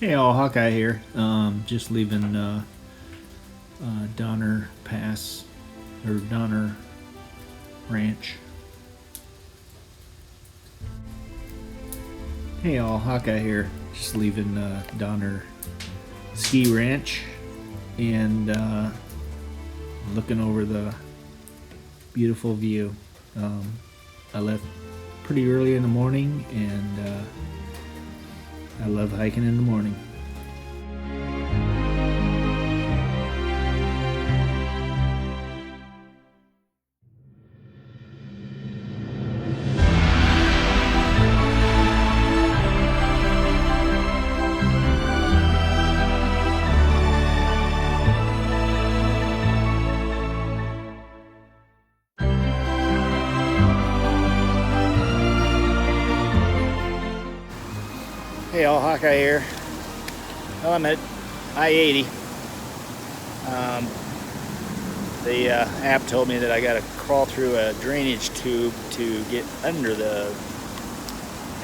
Hey all, Hawkeye here. Just leaving Donner Pass or Donner Ranch. Hey all, Hawkeye here. Just leaving Donner Ski Ranch and looking over the beautiful view. I left pretty early in the morning and I love hiking in the morning. Hey all, Hawkeye here. Well, I'm at I-80. The app told me that I gotta crawl through a drainage tube to get under the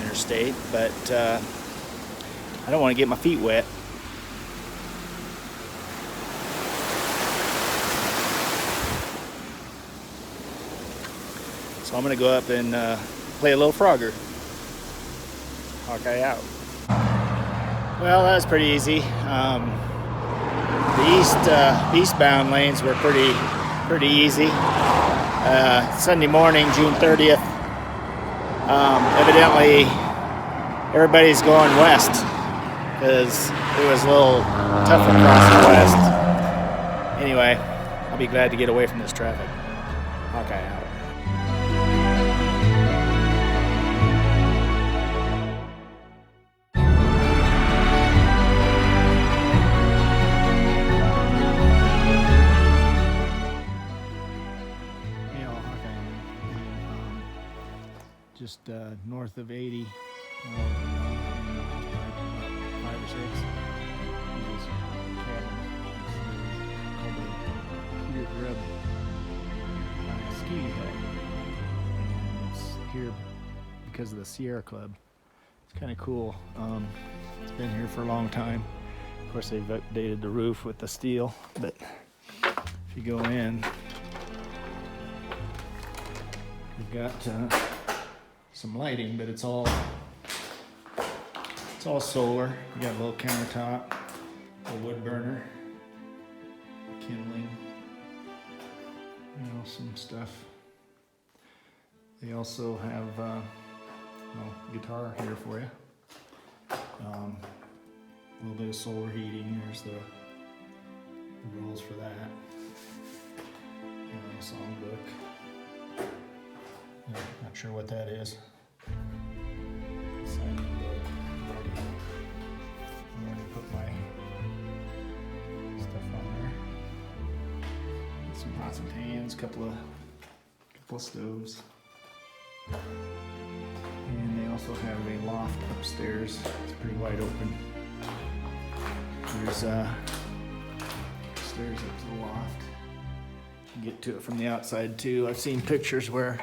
interstate, but I don't want to get my feet wet. So I'm gonna go up and play a little Frogger. Hawkeye out. Well, that was pretty easy. The eastbound lanes were pretty easy. Sunday morning, June 30th. Evidently, everybody's going west because it was a little tougher crossing west. Anyway, I'll be glad to get away from this traffic. Hawkeye out. Just north of 80, 5 or 6. There's a cabin called the Peter Grub ski hut. And it's here because of the Sierra Club. It's kind of cool. It's been here for a long time. Of course, they've updated the roof with the steel, but if you go in, you've got some lighting, but it's all solar. You got a little countertop, a wood burner, kindling, some stuff. They also have guitar here for you. A little bit of solar heating. There's the rules for that. Songbook. Not sure what that is. Signing book. I'm going to put my stuff on there. Some pots and pans, couple of stoves. And they also have a loft upstairs. It's pretty wide open. There's stairs up to the loft. You can get to it from the outside too. I've seen pictures where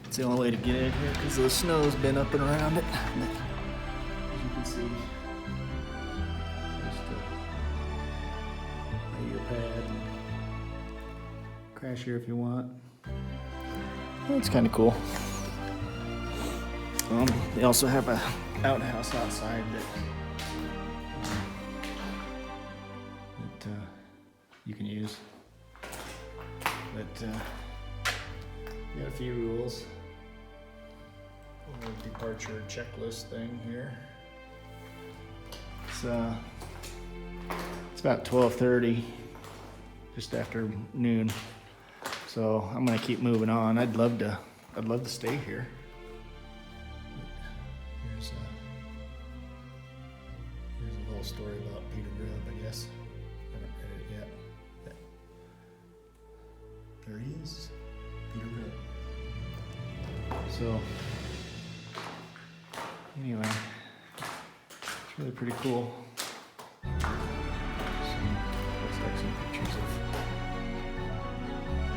it's the only way to get in here because the snow's been up and around it. But as you can see, just lay your pad and crash here if you want. It's kind of cool. They also have a outhouse outside that you can use. But got a few rules. A little departure checklist thing here. It's about 12:30, just after noon. So I'm gonna keep moving on. I'd love to stay here. Here's a little story about Peter Grub, I guess. I haven't read it yet. But there he is, Peter Grub. So anyway, it's really pretty cool. Looks like some pictures of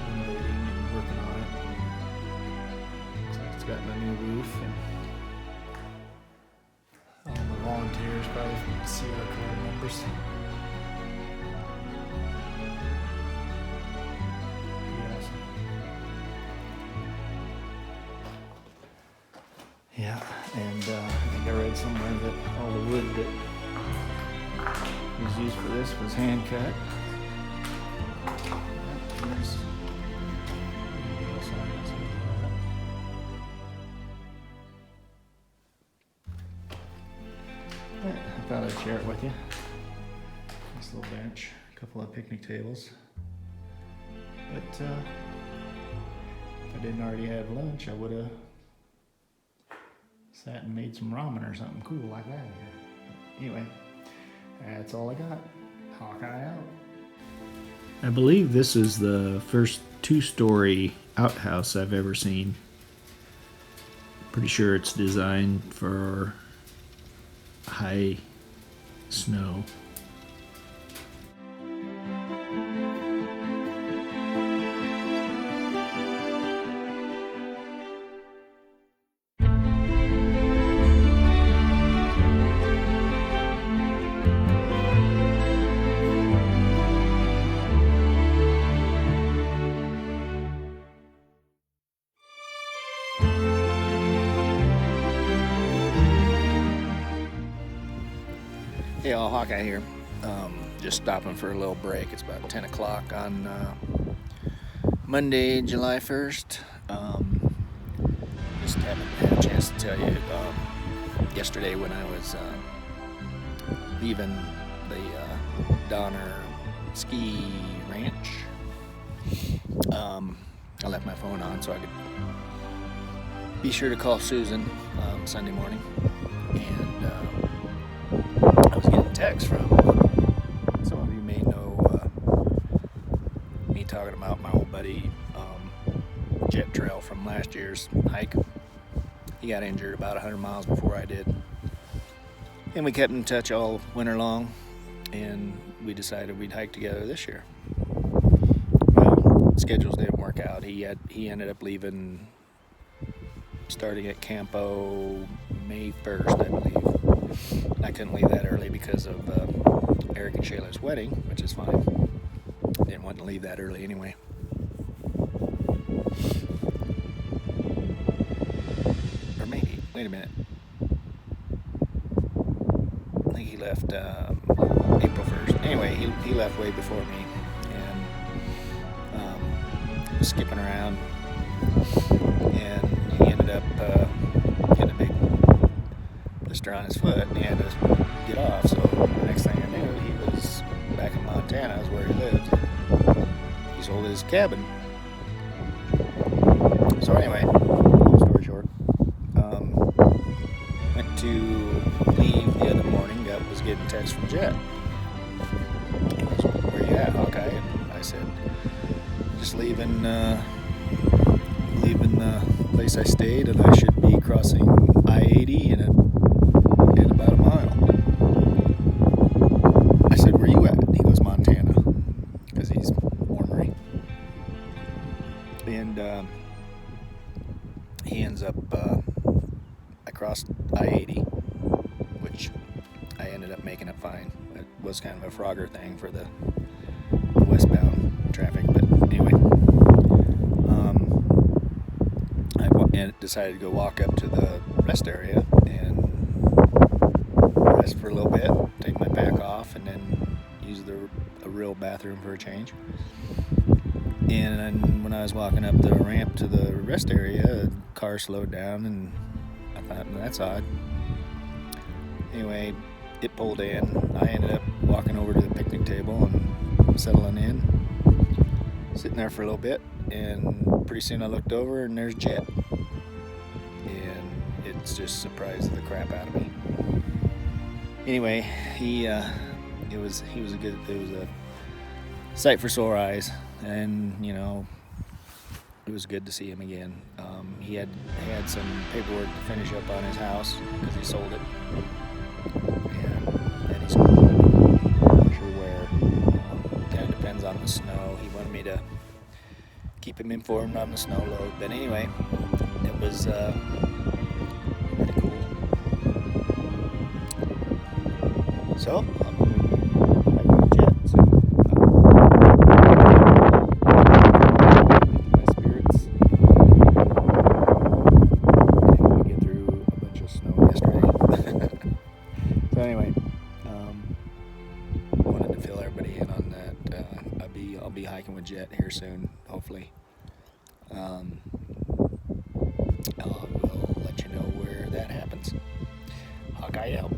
renovating and working on it. Looks like it's gotten a new roof and all the volunteers subscribers probably see our current numbers. Pretty awesome. Yeah, and I think I read somewhere that all the wood that was used for this was hand cut. I thought I'd share it with you. This little bench, a couple of picnic tables. But if I didn't already have lunch, I would have sat and made some ramen or something cool like that here. But anyway, that's all I got. Hawkeye out. I believe this is the first 2-story outhouse I've ever seen. Pretty sure it's designed for high snow. Hey all, Hawkeye here. Just stopping for a little break. It's about 10 o'clock on Monday, July 1st. Just haven't had a chance to tell you, yesterday when I was leaving the Donner Ski Ranch, I left my phone on so I could be sure to call Susan Sunday morning. And I was getting texts from some of you may know me talking about my old buddy Jet Trail from last year's hike. He got injured about 100 miles before I did, and we kept in touch all winter long, and we decided we'd hike together this year. Well, schedules didn't work out. He ended up leaving starting at Campo May 1st, I believe. I couldn't leave that early because of Eric and Shayla's wedding, which is fine. Didn't want to leave that early anyway. Or maybe, wait a minute. I think he left April 1st. Anyway, he left way before me, and was skipping around, and he ended up getting a big blister on his foot, and he had to get off. So the next thing I knew, he was back in Montana, is where he lived. He sold his cabin. So anyway, long story short, went to leave the other morning. Was getting text from Jet. He was, "Where you at, Hawkeye?" And I said, "Just leaving the place I stayed, and I should be crossing I-80 in about a mile." I said, "Where you at?" He goes, "Montana," because he's ornery. And he ends up, I crossed I-80, which I ended up making it fine. It was kind of a Frogger thing for the westbound traffic, but anyway, I decided to go walk up to the rest area and rest for a little bit, take my pack off, and then use a real bathroom for a change. And then when I was walking up the ramp to the rest area, a car slowed down, and I thought, well, that's odd. Anyway, it pulled in. I ended up walking over to the picnic table and settling in, sitting there for a little bit, and pretty soon I looked over and there's Jet, and it's just surprised the crap out of me. Anyway, it was a sight for sore eyes, and it was good to see him again. He had some paperwork to finish up on his house because he sold it. And he's not sure where. Kind of depends on the snow. He wanted me to keep him informed on the snow load. But anyway, it was pretty cool. So I'm going to be hiking with Jet soon. Lifting my spirits. And we get through a bunch of snow yesterday. So anyway, wanted to fill everybody in on that. I'll be hiking with Jet here soon, hopefully. We'll let you know where that happens. Hawkeye out.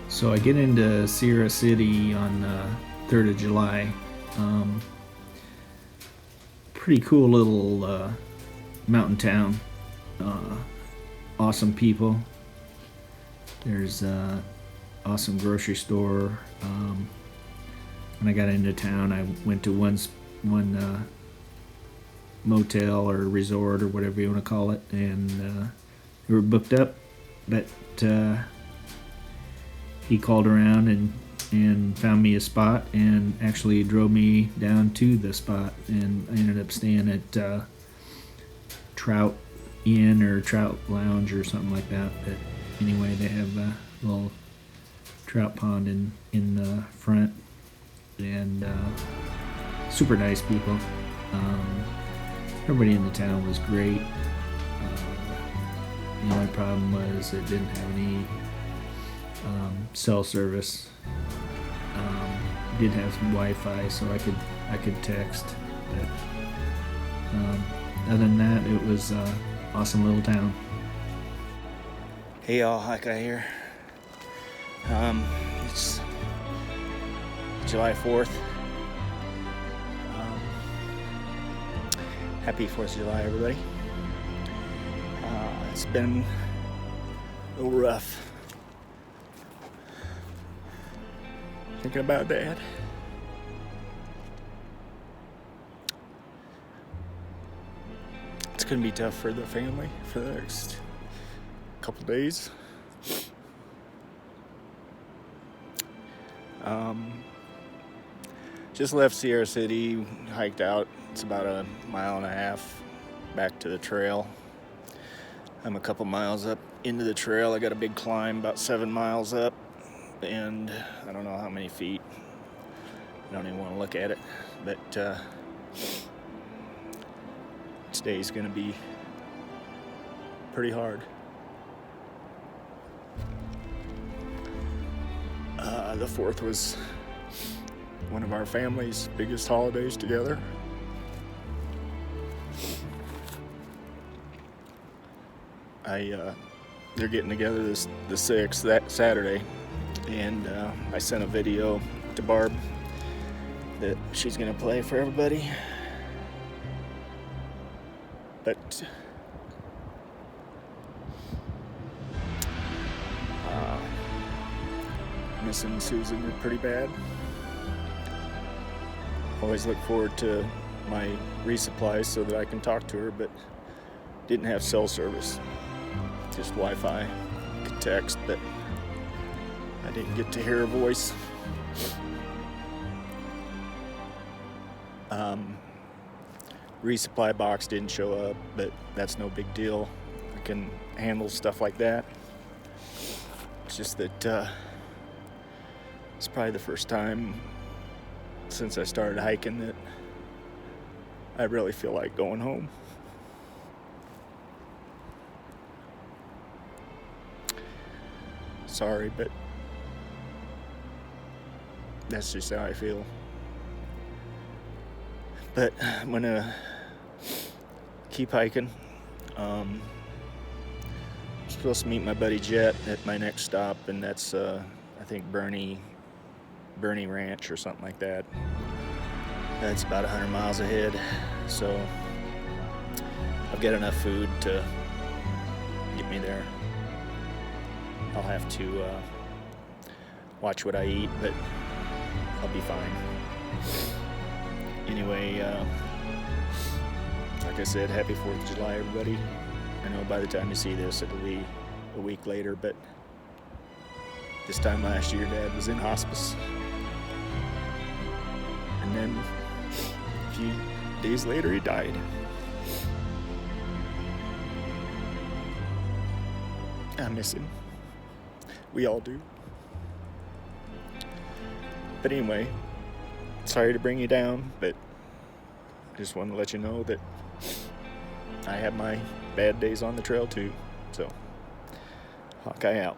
So I get into Sierra City on 3rd of July. Pretty cool little mountain town. Awesome people. There's awesome grocery store. When I got into town, I went to one motel or resort or whatever you want to call it, and we were booked up, but he called around and found me a spot and actually drove me down to the spot, and I ended up staying at Trout Inn or Trout Lounge or something like that. But anyway, they have a little trout pond in the front, and super nice people. Everybody in the town was great. The only problem was it didn't have any cell service. Did have some Wi-Fi, so I could text. But other than that, it was awesome little town. Hey y'all, Hawkeye here. It's July 4th. Happy 4th of July, everybody. It's been a little rough. Thinking about Dad. It's gonna be tough for the family for the next couple days. Just left Sierra City, hiked out. It's about a mile and a half back to the trail. I'm a couple miles up into the trail. I got a big climb, about 7 miles up, and I don't know how many feet. I don't even want to look at it. But today's going to be pretty hard. The 4th was one of our family's biggest holidays together. They're getting together the 6th, that Saturday, and I sent a video to Barb that she's gonna play for everybody. But missing Susan are pretty bad. Always look forward to my resupplies so that I can talk to her, but didn't have cell service, just Wi-Fi. Could text, but I didn't get to hear her voice. Resupply box didn't show up, but that's no big deal. I can handle stuff like that. It's just that it's probably the first time since I started hiking that I really feel like going home. Sorry, but that's just how I feel. But I'm gonna keep hiking. I'm supposed to meet my buddy Jet at my next stop, and that's I think Bernie Ranch or something like that. That's about 100 miles ahead, so I've got enough food to get me there. I'll have to watch what I eat, but I'll be fine. Anyway, like I said, happy 4th of July, everybody. I know by the time you see this, it'll be a week later, but this time last year, Dad was in hospice. And then a few days later, he died. I miss him. We all do. But anyway, sorry to bring you down, but I just wanted to let you know that I have my bad days on the trail too. So, Hawkeye out.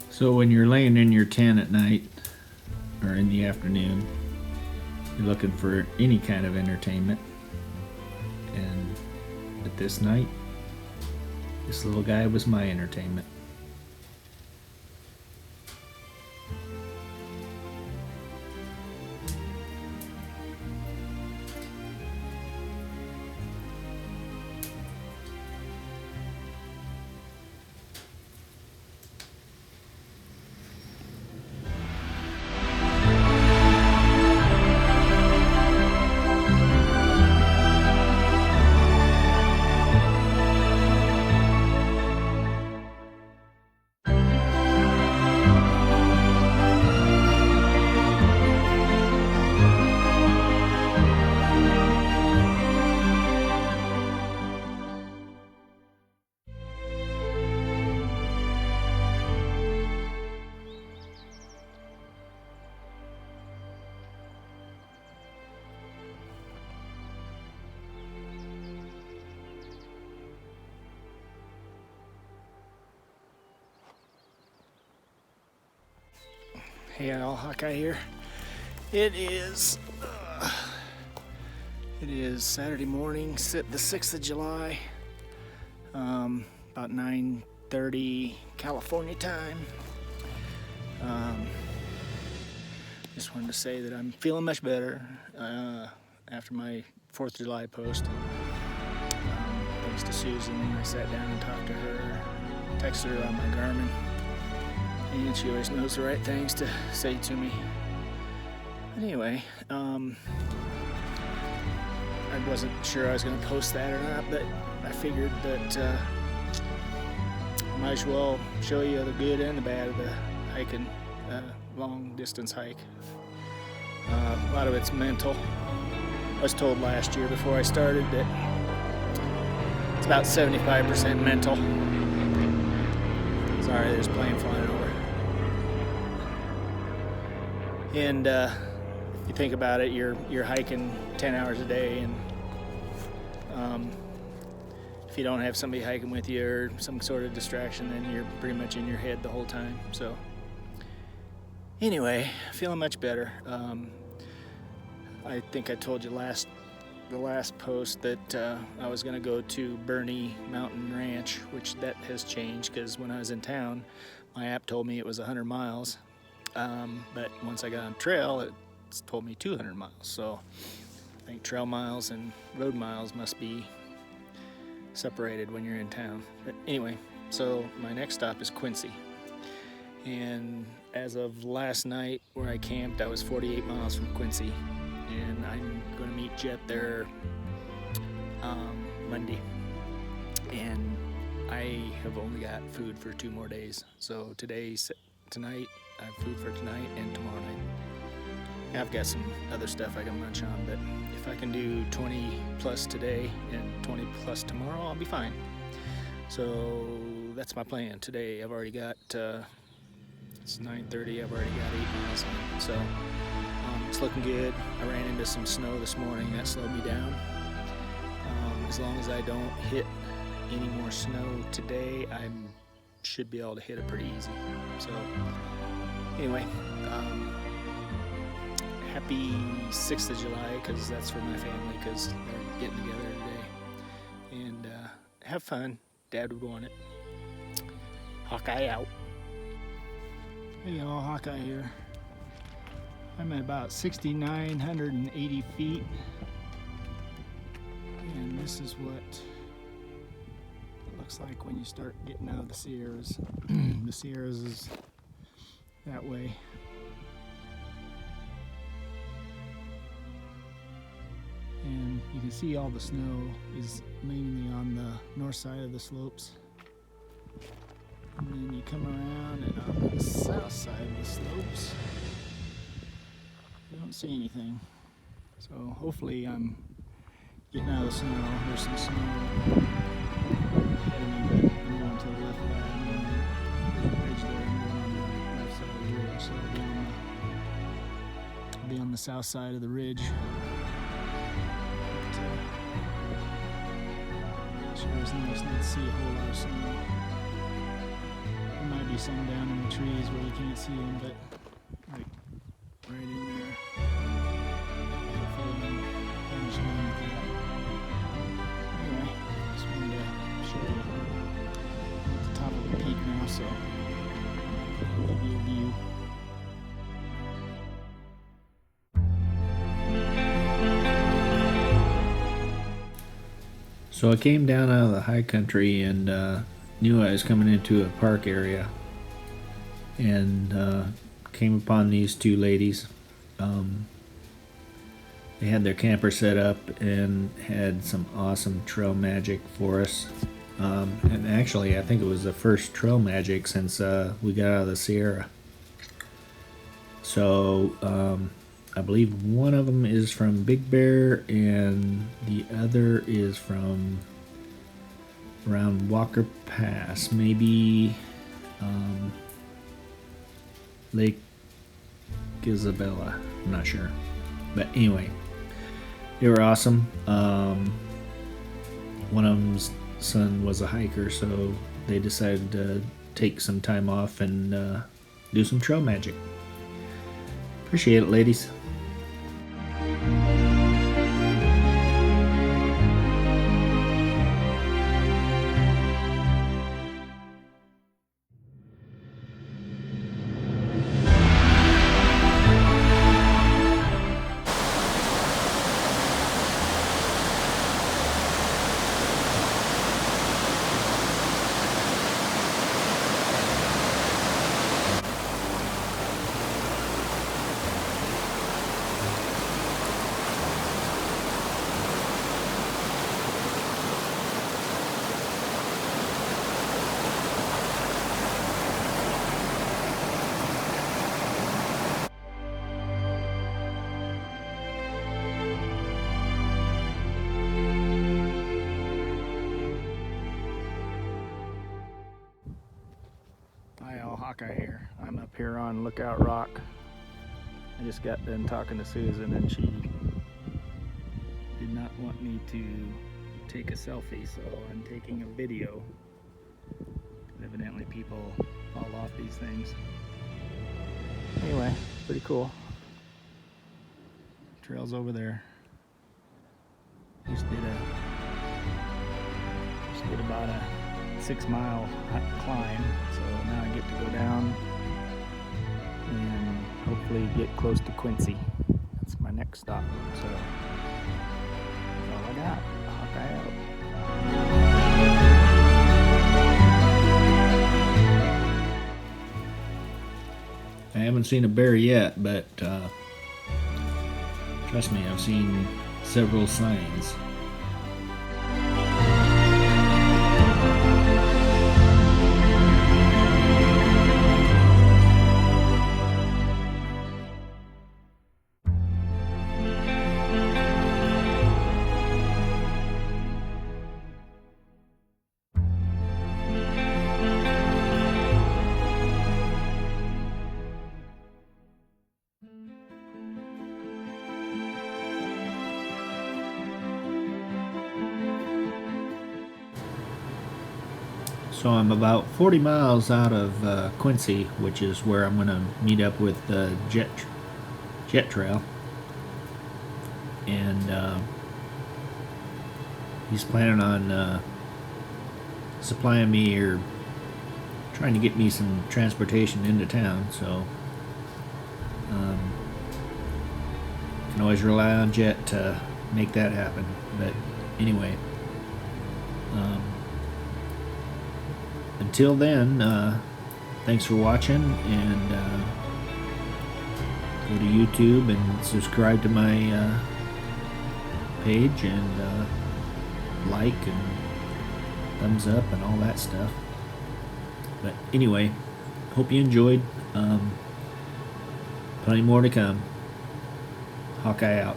So when you're laying in your tent at night or in the afternoon, you're looking for any kind of entertainment. And at this night, this little guy was my entertainment. Hey all, Hawkeye here. It is Saturday morning, the 6th of July, about 9:30 California time. Just wanted to say that I'm feeling much better after my 4th of July post. Thanks to Susan, I sat down and talked to her, texted her on my Garmin. And she always knows the right things to say to me. Anyway, I I wasn't sure I was going to post that or not, but I figured that I might as well show you the good and the bad of the hiking, long distance hike. A lot of it's mental. I was told last year before I started that it's about 75% mental. Sorry, there's a plane flying over. And if you think about it, you're hiking 10 hours a day, and if you don't have somebody hiking with you or some sort of distraction, then you're pretty much in your head the whole time. So anyway, feeling much better. I think I told you the last post that I was going to go to Bernie Mountain Ranch, which that has changed because when I was in town, my app told me it was 100 miles. But once I got on trail, it told me 200 miles. So I think trail miles and road miles must be separated when you're in town. But anyway, so my next stop is Quincy. And as of last night where I camped, I was 48 miles from Quincy. And I'm going to meet Jet there Monday. And I have only got food for 2 more days. So tonight, I have food for tonight and tomorrow night. I've got some other stuff I can munch on, but if I can do 20 plus today and 20 plus tomorrow, I'll be fine. So that's my plan today. I've already got, it's 9:30, I've already got 8 miles in, so it's looking good. I ran into some snow this morning, that slowed me down. As long as I don't hit any more snow today, I should be able to hit it pretty easy. So anyway, happy 6th of July, because that's for my family, because they're getting together today. And have fun. Dad would want it. Hawkeye out. Hey y'all, Hawkeye here. I'm at about 6,980 feet. And this is what it looks like when you start getting out of the Sierras. The Sierras is that way. And you can see all the snow is mainly on the north side of the slopes. And then you come around and on the south side of the slopes, you don't see anything. So hopefully I'm getting out of the snow. There's some snow ahead of me, but I'm going to the left of that. I'm going to the ridge there. I'm going on the left side of the ridge, so I'll be on the south side of the ridge. Sure is nice not to see a whole lot of snow. There might be some down in the trees where you can't see them, but like right in there. Hopefully I'm understanding with that. Anyway, just wanted to show you. I'm at the top of the peak now, so I'll give you a view. So I came down out of the high country and knew I was coming into a park area, and came upon these 2 ladies. They had their camper set up and had some awesome trail magic for us. And actually, I think it was the first trail magic since we got out of the Sierra. So I believe one of them is from Big Bear and the other is from around Walker Pass, maybe Lake Isabella, I'm not sure. But anyway, they were awesome. One of them's son was a hiker, so they decided to take some time off and do some trail magic. Appreciate it, ladies. Hawkeye here. I'm up here on Lookout Rock. I just got done talking to Susan and she did not want me to take a selfie, so I'm taking a video. Evidently people fall off these things. Anyway, pretty cool. Trail's over there. Just did about a 6-mile climb, so now I get to go down and hopefully get close to Quincy. That's my next stop. So that's all I got. Hawkeye out. I haven't seen a bear yet, but trust me, I've seen several signs. So I'm about 40 miles out of Quincy, which is where I'm going to meet up with Jet Trail. And he's planning on supplying me or trying to get me some transportation into town. So can always rely on Jet to make that happen. But anyway. Until then, thanks for watching, and go to YouTube and subscribe to my page, and like and thumbs up and all that stuff. But anyway, hope you enjoyed. Plenty more to come. Hawkeye out.